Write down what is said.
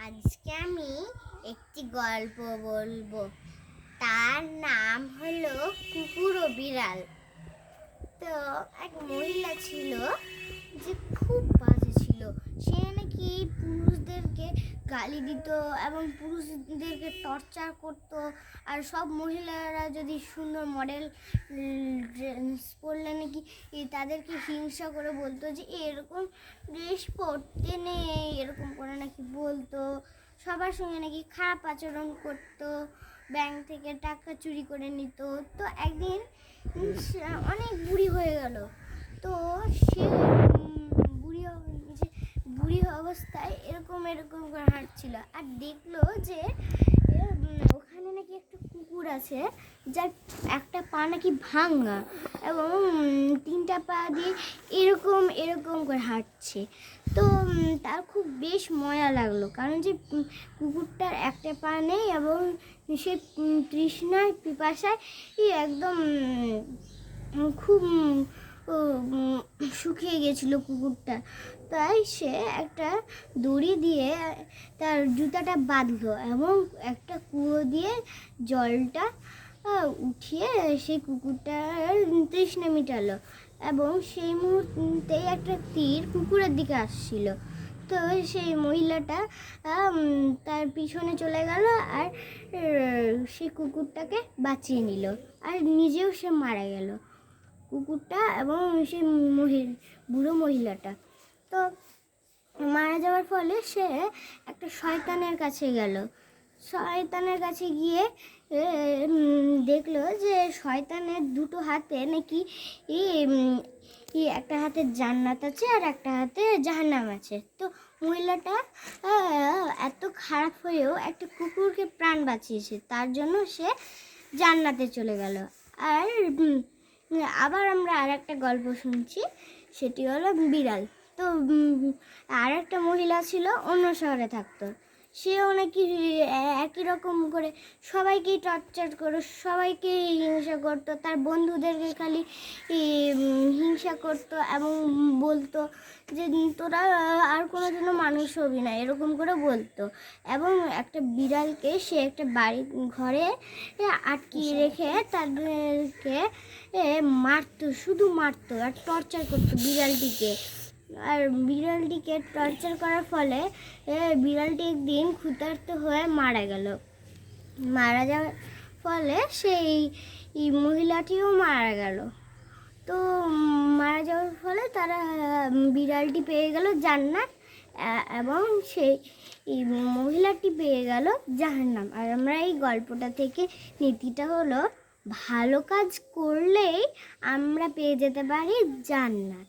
আজকে আমি একটি গল্প বলবো। তার নাম হলো কুকুর ও বিড়াল। তো এক মহিলা ছিল যে খুব বাজে ছিল। সে নাকি পুরুষদেরকে গালি দিত এবং পুরুষদেরকে টর্চার করত। আর সব মহিলারা যদি সুন্দর মডেল ড্রেস পরলে নাকি তাদেরকে হিংসা করে বলতো যে এরকম ড্রেস পরতে নেই, এরকম করে নাকি বলতো। সবার সঙ্গে নাকি খারাপ আচরণ করতো, ব্যাংক থেকে টাকা চুরি করে নিত। তো একদিন অনেক বুড়ি হয়ে গেল। তো সে বুড়ি অবস্থায় এরকম করে হাঁটছিল আর দেখলো যে ওখানে নাকি একটা কুকুর আছে যার একটা পা নাকি ভাঙা এবং তিনটা পা দিয়ে এরকম করে হাঁটছে। তো তার খুব বেশ মজা লাগলো, কারণ যে কুকুরটার একটা পা নেই এবং সে তৃষ্ণায় পিপাসায় একদম খুব শুকিয়ে গেছিল কুকুরটা। তাই সে একটা দড়ি দিয়ে তার জুতাটা বাঁধলো এবং একটা কুয়ো দিয়ে জলটা উঠিয়ে সেই কুকুরটার তৃষ্ণা মিটালো। এবং সেই মুহূর্তেই একটা তীর কুকুরের দিকে আসছিল। তো সেই মহিলাটা তার পিছনে চলে গেল আর সেই কুকুরটাকে বাঁচিয়ে নিল, আর নিজেও সে মারা গেল, কুকুরটা এবং সেই বুড়ো মহিলাটা। তো মারা যাওয়ার ফলে সে একটা শয়তানের কাছে গেল। শয়তানের কাছে গিয়ে দেখলো যে শয়তানের দুটো হাতে নাকি একটা হাতে জান্নাত আছে আর একটা হাতে জাহান্নাম আছে। তো মহিলাটা এত খারাপ হয়েও একটা কুকুরকে প্রাণ বাঁচিয়েছে, তার জন্য সে জান্নাতে চলে গেল। আর আবার আমরা আর একটা গল্প শুনছি, সেটি হলো বিড়াল। তো আর একটা মহিলা ছিল, অন্য শহরে থাকতো। সেও নাকি একই রকম করে সবাইকেই টর্চার করে, সবাইকেই হিংসা করতো, তার বন্ধুদেরকে খালি হিংসা করতো এবং বলতো যে তোরা আর কোনো জন্য মানুষ হবি না, এরকম করে বলতো। এবং একটা বিড়ালকে সে একটা বাড়ি ঘরে আটকিয়ে রেখে তাদেরকে মারতো, শুধু মারতো আর টর্চার করতো বিড়ালটিকে। আর বিড়ালটিকে টর্চার করার ফলে বিড়ালটি একদিন ক্ষুধার্ত হয়ে মারা গেল। মারা যাওয়ার ফলে সেই মহিলাটিও মারা গেল। তো মারা যাওয়ার ফলে তারা বিড়ালটি পেয়ে গেল জান্নাত এবং সেই মহিলাটি পেয়ে গেল জাহান্নাম। আর আমরা এই গল্পটা থেকে নীতিটা হলো, ভালো কাজ করলেই আমরা পেয়ে যেতে পারি জান্নাত।